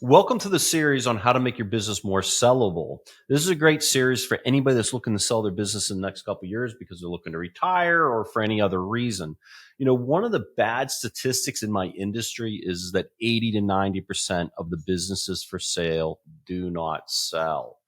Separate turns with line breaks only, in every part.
Welcome to the series on how to make your business more sellable. This is a great series for anybody that's looking to sell their business in the next couple of years because they're looking to retire or for any other reason. One of the bad statistics in my industry is that 80 to 90% of the businesses for sale do not sell.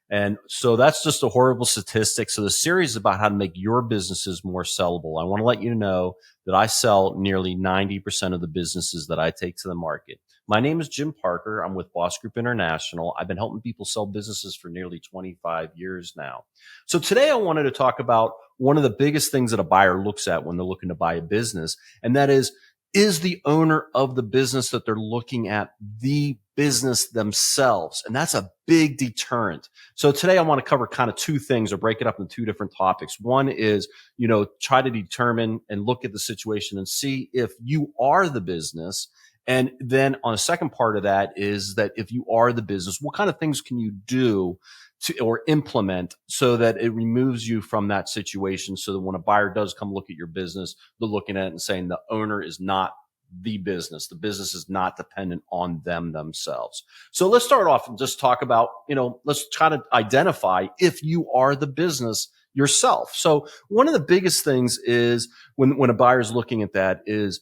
And so that's just a horrible statistic. So the series is about how to make your businesses more sellable. I want to let you know that I sell nearly 90% of the businesses that I take to the market. My name is Jim Parker. I'm with Boss Group International. I've been helping people sell businesses for nearly 25 years now. So today I wanted to talk about one of the biggest things that a buyer looks at when they're looking to buy a business, and that is the owner of the business that they're looking at the business themselves? And that's a big deterrent. So today I want to cover kind of two things or break it up into two different topics. One is, try to determine and look at the situation and see if you are the business. And then on the second part of that is that if you are the business, what kind of things can you do to or implement so that it removes you from that situation, so that when a buyer does come look at your business, they're looking at it and saying the owner is not the business. The business is not dependent on them themselves. So let's start off and just talk about, let's try to identify if you are the business yourself. So one of the biggest things is when a buyer is looking at that is,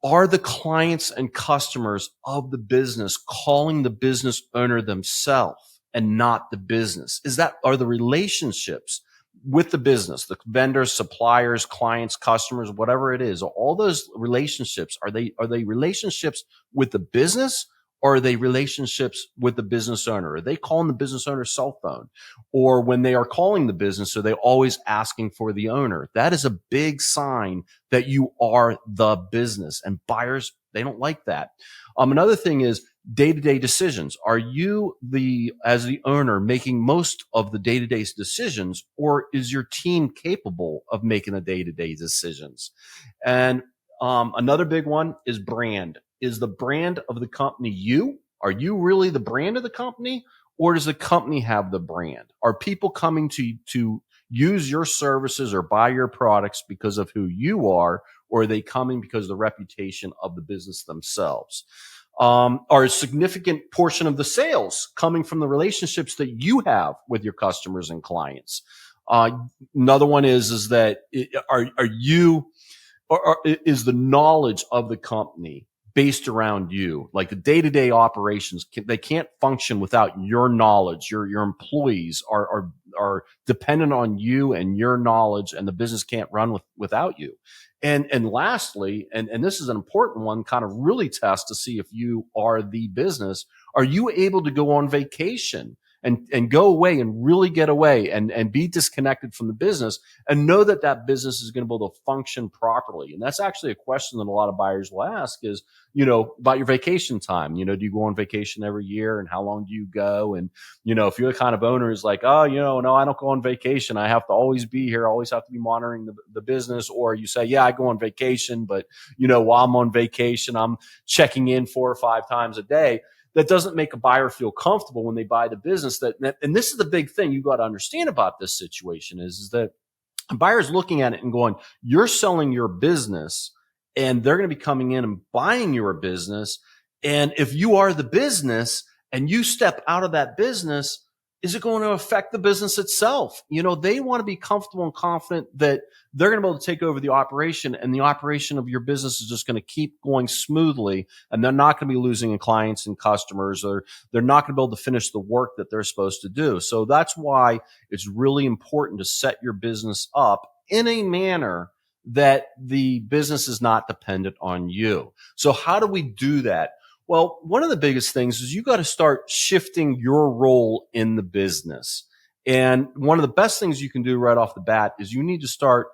are the clients and customers of the business calling the business owner themselves and not the business? Are the relationships with the business, the vendors, suppliers, clients, customers, whatever it is, all those relationships, are they relationships with the business, or are they relationships with the business owner? Are they calling the business owner's cell phone? Or when they are calling the business, are they always asking for the owner? That is a big sign that you are the business, and buyers, they don't like that. Another thing is day-to-day decisions. Are you as the owner, making most of the day-to-day decisions, or is your team capable of making the day-to-day decisions? And another big one is brand. Is the brand of the company you? Are you really the brand of the company, or does the company have the brand? Are people coming to use your services or buy your products because of who you are, or are they coming because of the reputation of the business themselves? Are a significant portion of the sales coming from the relationships that you have with your customers and clients? Another one is that is the knowledge of the company based around you? Like the day-to-day operations, they can't function without your knowledge. Your employees are dependent on you and your knowledge, and the business can't run without you. And lastly, and this is an important one, kind of really test to see if you are the business. Are you able to go on vacation and go away and really get away and be disconnected from the business and know that that business is going to be able to function properly? And that's actually a question that a lot of buyers will ask is, about your vacation time. Do you go on vacation every year, and how long do you go? And, if you're the kind of owner who's like, oh, no, I don't go on vacation. I have to always be here. I always have to be monitoring the business. Or you say, yeah, I go on vacation, but, while I'm on vacation, I'm checking in 4 or 5 times a day. That doesn't make a buyer feel comfortable when they buy the business. And this is the big thing you got to understand about this situation is that a buyer's looking at it and going, you're selling your business, and they're going to be coming in and buying your business. And if you are the business and you step out of that business, is it going to affect the business itself? They want to be comfortable and confident that they're going to be able to take over the operation, and the operation of your business is just going to keep going smoothly, and they're not going to be losing clients and customers, or they're not going to be able to finish the work that they're supposed to do. So that's why it's really important to set your business up in a manner that the business is not dependent on you. So how do we do that? Well, one of the biggest things is you got to start shifting your role in the business. And one of the best things you can do right off the bat is you need to start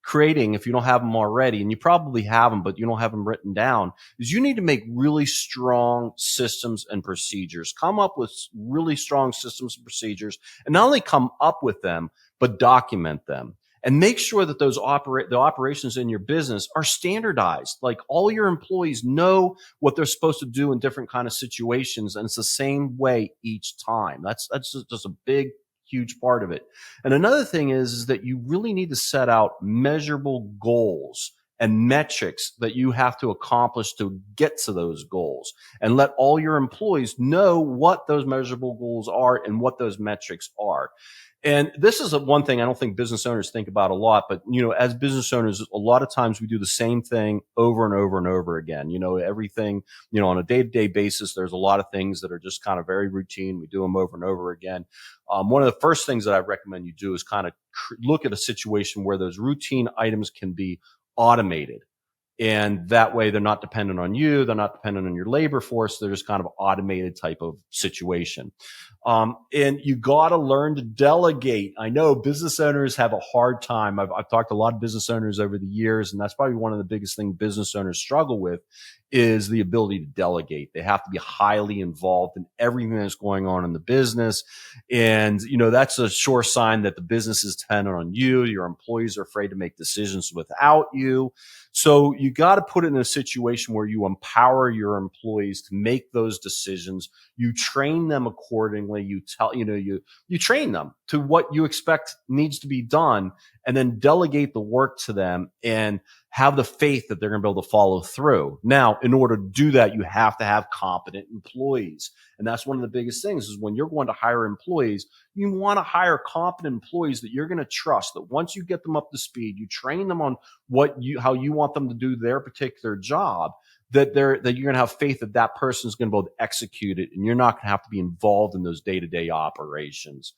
creating, if you don't have them already, and you probably have them, but you don't have them written down, is you need to make really strong systems and procedures. Come up with really strong systems and procedures, and not only come up with them, but document them. And make sure that the operations in your business are standardized. Like all your employees know what they're supposed to do in different kind of situations, and it's the same way each time. That's just a big, huge part of it. And another thing is that you really need to set out measurable goals and metrics that you have to accomplish to get to those goals, and let all your employees know what those measurable goals are and what those metrics are. And this is one thing I don't think business owners think about a lot, but as business owners, a lot of times we do the same thing over and over and over again. Everything, on a day-to-day basis, there's a lot of things that are just kind of very routine. We do them over and over again. One of the first things that I recommend you do is kind of look at a situation where those routine items can be automated. And that way they're not dependent on you. They're not dependent on your labor force. They're just kind of automated type of situation. And you got to learn to delegate. I know business owners have a hard time. I've talked to a lot of business owners over the years, and that's probably one of the biggest things business owners struggle with is the ability to delegate. They have to be highly involved in everything that's going on in the business. And, that's a sure sign that the business is dependent on you. Your employees are afraid to make decisions without you. So you got to put it in a situation where you empower your employees to make those decisions. You train them accordingly. You train them to what you expect needs to be done, and then delegate the work to them and have the faith that they're going to be able to follow through. Now, in order to do that, you have to have competent employees. And that's one of the biggest things is when you're going to hire employees, you want to hire competent employees that you're going to trust, that once you get them up to speed, you train them on how you want them to do their particular job, that you're going to have faith that that person is going to be able to execute it, and you're not going to have to be involved in those day-to-day operations.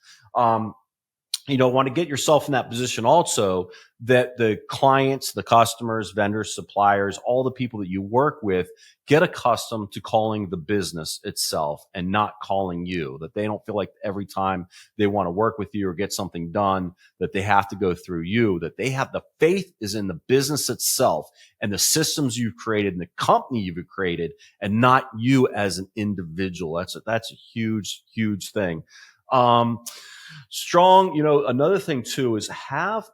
Want to get yourself in that position also that the clients, the customers, vendors, suppliers, all the people that you work with get accustomed to calling the business itself and not calling you, that they don't feel like every time they want to work with you or get something done that they have to go through you, that they have the faith is in the business itself and the systems you've created and the company you've created, and not you as an individual. That's a huge, huge thing. Strong, another thing too is have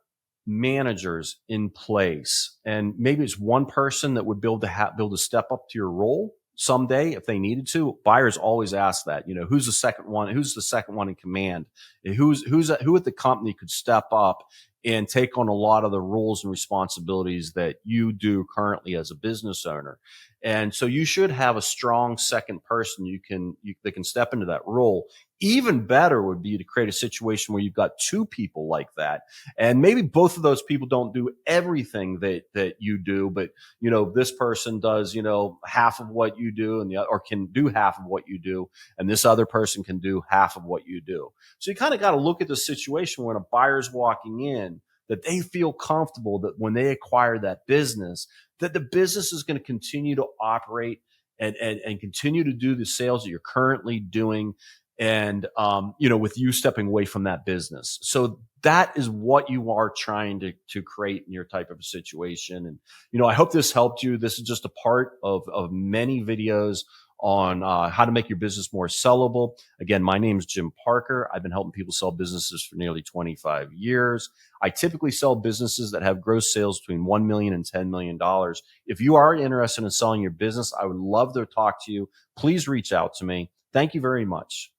managers in place, and maybe it's one person that would be able to step up to your role someday if they needed to. Buyers always ask that, who's the second one in command, who at the company could step up and take on a lot of the roles and responsibilities that you do currently as a business owner. And so you should have a strong second person that can step into that role. Even better would be to create a situation where you've got two people like that. And maybe both of those people don't do everything that you do, but, this person does, half of what you do or can do half of what you do. And this other person can do half of what you do. So you kind of got to look at the situation when a buyer's walking in, that they feel comfortable that when they acquire that business, that the business is going to continue to operate and continue to do the sales that you're currently doing. And, with you stepping away from that business. So that is what you are trying to create in your type of a situation. And, I hope this helped you. This is just a part of many videos on how to make your business more sellable. Again, my name is Jim Parker. I've been helping people sell businesses for nearly 25 years. I typically sell businesses that have gross sales between $1 million and $10 million. If you are interested in selling your business, I would love to talk to you. Please reach out to me. Thank you very much.